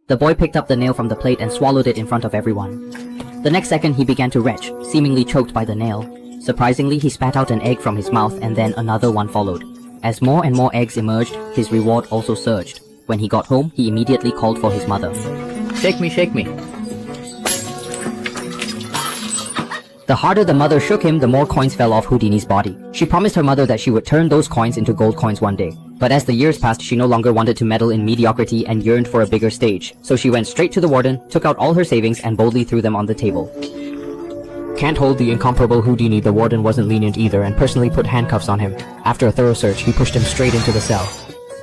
The boy picked up the nail from the plate and swallowed it in front of everyone. The next second he began to retch, seemingly choked by the nail. Surprisingly, he spat out an egg from his mouth and then another one followed. As more and more eggs emerged, his reward also surged. When he got home, he immediately called for his mother. "Shake me, shake me." The harder the mother shook him, the more coins fell off Houdini's body. She promised her mother that she would turn those coins into gold coins one day. But as the years passed, she no longer wanted to meddle in mediocrity and yearned for a bigger stage. So she went straight to the warden, took out all her savings and boldly threw them on the table. Can't hold the incomparable Houdini, the warden wasn't lenient either and personally put handcuffs on him. After a thorough search, he pushed him straight into the cell.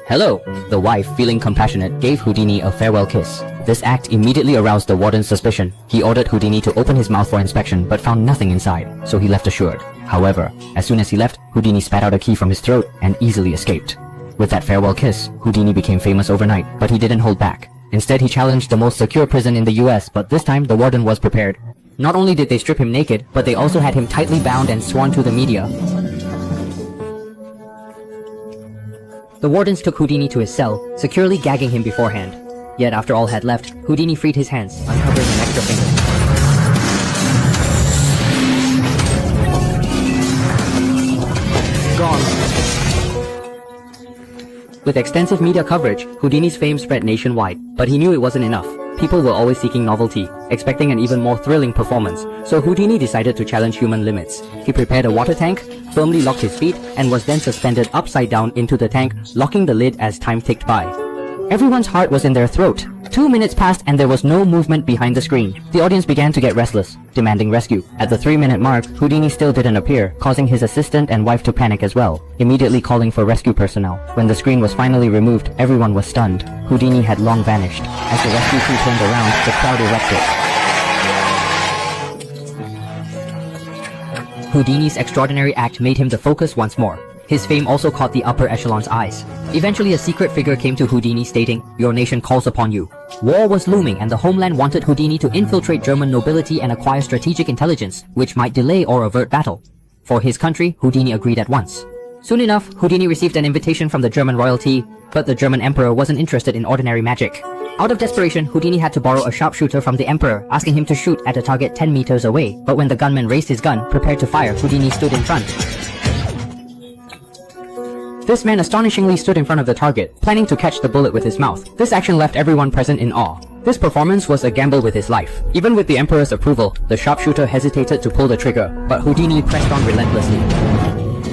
"Hello!" The wife, feeling compassionate, gave Houdini a farewell kiss. This act immediately aroused the warden's suspicion. He ordered Houdini to open his mouth for inspection, but found nothing inside, so he left assured. However, as soon as he left, Houdini spat out a key from his throat and easily escaped. With that farewell kiss, Houdini became famous overnight, but he didn't hold back. Instead, he challenged the most secure prison in the US, but this time the warden was prepared. Not only did they strip him naked, but they also had him tightly bound and sworn to the media. The wardens took Houdini to his cell, securely gagging him beforehand. Yet after all had left, Houdini freed his hands, uncovering an extra finger. Gone. With extensive media coverage, Houdini's fame spread nationwide, but he knew it wasn't enough. People were always seeking novelty, expecting an even more thrilling performance, so Houdini decided to challenge human limits. He prepared a water tank, firmly locked his feet, and was then suspended upside down into the tank, locking the lid as time ticked by. Everyone's heart was in their throat. 2 minutes passed and there was no movement behind the screen. The audience began to get restless, demanding rescue. At the 3-minute mark, Houdini still didn't appear, causing his assistant and wife to panic as well, immediately calling for rescue personnel. When the screen was finally removed, everyone was stunned. Houdini had long vanished. As the rescue crew turned around, the crowd erupted. Houdini's extraordinary act made him the focus once more. His fame also caught the upper echelon's eyes. Eventually, a secret figure came to Houdini stating, "Your nation calls upon you." War was looming and the homeland wanted Houdini to infiltrate German nobility and acquire strategic intelligence, which might delay or avert battle. For his country, Houdini agreed at once. Soon enough, Houdini received an invitation from the German royalty, but the German emperor wasn't interested in ordinary magic. Out of desperation, Houdini had to borrow a sharpshooter from the emperor, asking him to shoot at a target 10 meters away. But when the gunman raised his gun, prepared to fire, Houdini stood in front. This man astonishingly stood in front of the target, planning to catch the bullet with his mouth. This action left everyone present in awe. This performance was a gamble with his life. Even with the emperor's approval, the sharpshooter hesitated to pull the trigger, but Houdini pressed on relentlessly.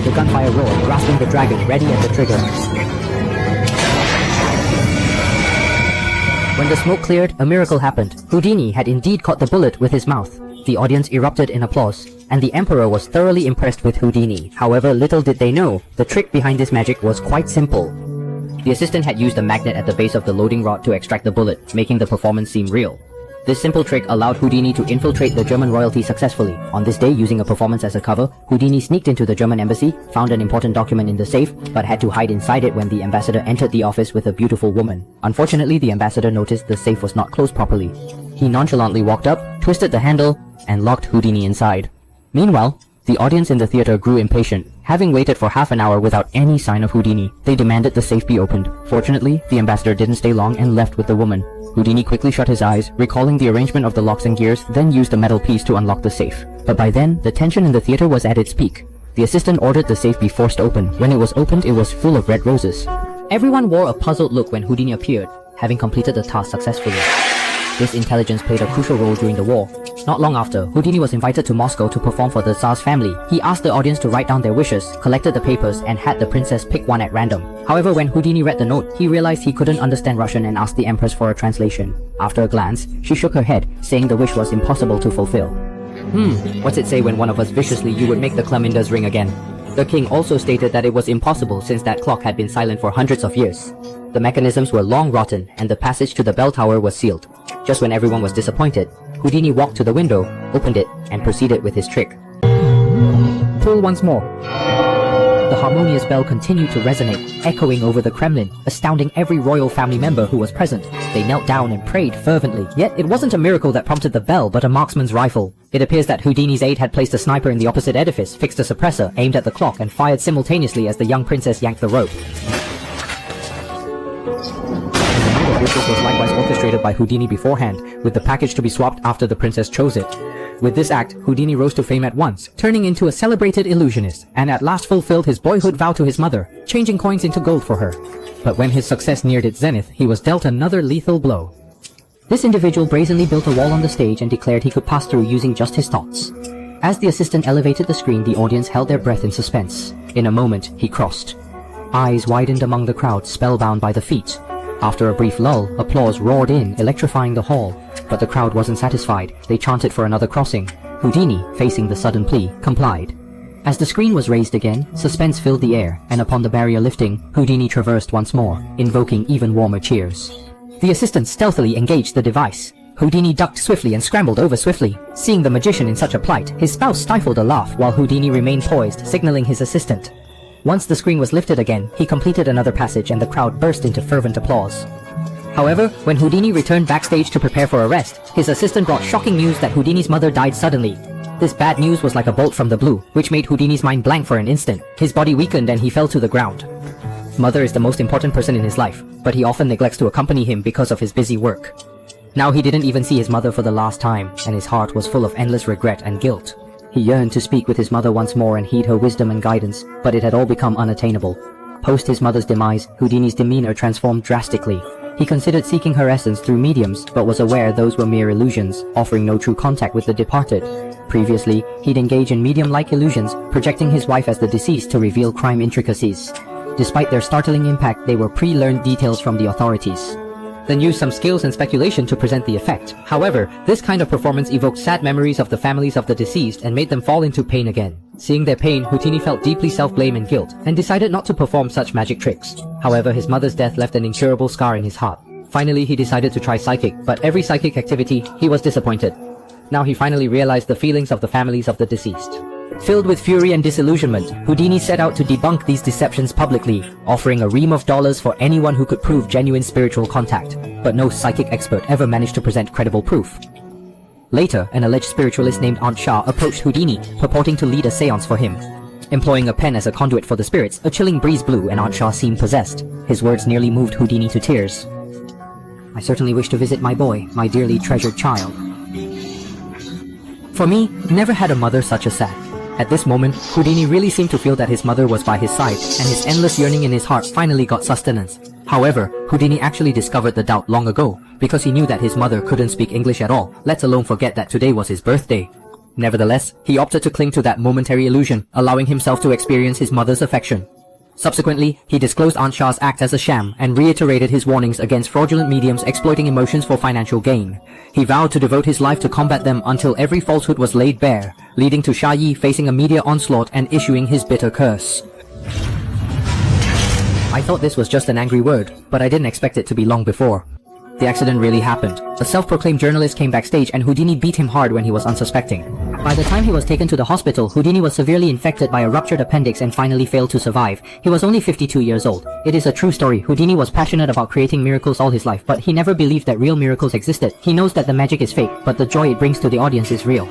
The gunfire roared, grasping the dragon, ready at the trigger. When the smoke cleared, a miracle happened. Houdini had indeed caught the bullet with his mouth. The audience erupted in applause, and the emperor was thoroughly impressed with Houdini. However, little did they know, the trick behind this magic was quite simple. The assistant had used a magnet at the base of the loading rod to extract the bullet, making the performance seem real. This simple trick allowed Houdini to infiltrate the German royalty successfully. On this day, using a performance as a cover, Houdini sneaked into the German embassy, found an important document in the safe, but had to hide inside it when the ambassador entered the office with a beautiful woman. Unfortunately, the ambassador noticed the safe was not closed properly. He nonchalantly walked up, twisted the handle, and locked Houdini inside. Meanwhile, the audience in the theater grew impatient. Having waited for half an hour without any sign of Houdini, they demanded the safe be opened. Fortunately, the ambassador didn't stay long and left with the woman. Houdini quickly shut his eyes, recalling the arrangement of the locks and gears, then used a metal piece to unlock the safe. But by then, the tension in the theater was at its peak. The assistant ordered the safe be forced open. When it was opened, it was full of red roses. Everyone wore a puzzled look when Houdini appeared, having completed the task successfully. This intelligence played a crucial role during the war. Not long after, Houdini was invited to Moscow to perform for the Tsar's family. He asked the audience to write down their wishes, collected the papers, and had the princess pick one at random. However, when Houdini read the note, he realized he couldn't understand Russian and asked the empress for a translation. After a glance, she shook her head, saying the wish was impossible to fulfill. What's it say when one of us viciously you would make the Clemindas ring again? The king also stated that it was impossible since that clock had been silent for hundreds of years. The mechanisms were long rotten and the passage to the bell tower was sealed. Just when everyone was disappointed, Houdini walked to the window, opened it, and proceeded with his trick. Pull once more. The harmonious bell continued to resonate, echoing over the Kremlin, astounding every royal family member who was present. They knelt down and prayed fervently. Yet it wasn't a miracle that prompted the bell, but a marksman's rifle. It appears that Houdini's aide had placed a sniper in the opposite edifice, fixed a suppressor, aimed at the clock, and fired simultaneously as the young princess yanked the rope. This was likewise orchestrated by Houdini beforehand, with the package to be swapped after the princess chose it. With this act, Houdini rose to fame at once, turning into a celebrated illusionist, and at last fulfilled his boyhood vow to his mother, changing coins into gold for her. But when his success neared its zenith, he was dealt another lethal blow. This individual brazenly built a wall on the stage and declared he could pass through using just his thoughts. As the assistant elevated the screen, the audience held their breath in suspense. In a moment, he crossed. Eyes widened among the crowd, spellbound by the feat. After a brief lull, applause roared in, electrifying the hall. But the crowd wasn't satisfied. They chanted for another crossing. Houdini, facing the sudden plea, complied. As the screen was raised again, suspense filled the air, and upon the barrier lifting, Houdini traversed once more, invoking even warmer cheers. The assistant stealthily engaged the device. Houdini ducked swiftly and scrambled over swiftly. Seeing the magician in such a plight, his spouse stifled a laugh while Houdini remained poised, signaling his assistant. Once the screen was lifted again, he completed another passage and the crowd burst into fervent applause. However, when Houdini returned backstage to prepare for a rest, his assistant brought shocking news that Houdini's mother died suddenly. This bad news was like a bolt from the blue, which made Houdini's mind blank for an instant. His body weakened and he fell to the ground. Mother is the most important person in his life, but he often neglects to accompany him because of his busy work. Now he didn't even see his mother for the last time, and his heart was full of endless regret and guilt. He yearned to speak with his mother once more and heed her wisdom and guidance, but it had all become unattainable. Post his mother's demise, Houdini's demeanor transformed drastically. He considered seeking her essence through mediums, but was aware those were mere illusions, offering no true contact with the departed. Previously, he'd engage in medium-like illusions, projecting his wife as the deceased to reveal crime intricacies. Despite their startling impact, they were pre-learned details from the authorities. Then used some skills and speculation to present the effect. However, this kind of performance evoked sad memories of the families of the deceased and made them fall into pain again. Seeing their pain, Houdini felt deeply self-blame and guilt, and decided not to perform such magic tricks. However, his mother's death left an incurable scar in his heart. Finally, he decided to try psychic, but every psychic activity, he was disappointed. Now he finally realized the feelings of the families of the deceased. Filled with fury and disillusionment, Houdini set out to debunk these deceptions publicly, offering a ream of dollars for anyone who could prove genuine spiritual contact. But no psychic expert ever managed to present credible proof. Later, an alleged spiritualist named Aunt Shah approached Houdini, purporting to lead a seance for him. Employing a pen as a conduit for the spirits, a chilling breeze blew and Aunt Shah seemed possessed. His words nearly moved Houdini to tears. "I certainly wish to visit my boy, my dearly treasured child. For me, never had a mother such a sad." At this moment, Houdini really seemed to feel that his mother was by his side, and his endless yearning in his heart finally got sustenance. However, Houdini actually discovered the doubt long ago, because he knew that his mother couldn't speak English at all, let alone forget that today was his birthday. Nevertheless, he opted to cling to that momentary illusion, allowing himself to experience his mother's affection. Subsequently, he disclosed Aunt Shah's act as a sham and reiterated his warnings against fraudulent mediums exploiting emotions for financial gain. He vowed to devote his life to combat them until every falsehood was laid bare, leading to Sha Yi facing a media onslaught and issuing his bitter curse. I thought this was just an angry word, but I didn't expect it to be long before. The accident really happened. A self-proclaimed journalist came backstage and Houdini beat him hard when he was unsuspecting. By the time he was taken to the hospital, Houdini was severely infected by a ruptured appendix and finally failed to survive. He was only 52 years old. It is a true story. Houdini was passionate about creating miracles all his life, but he never believed that real miracles existed. He knows that the magic is fake, but the joy it brings to the audience is real.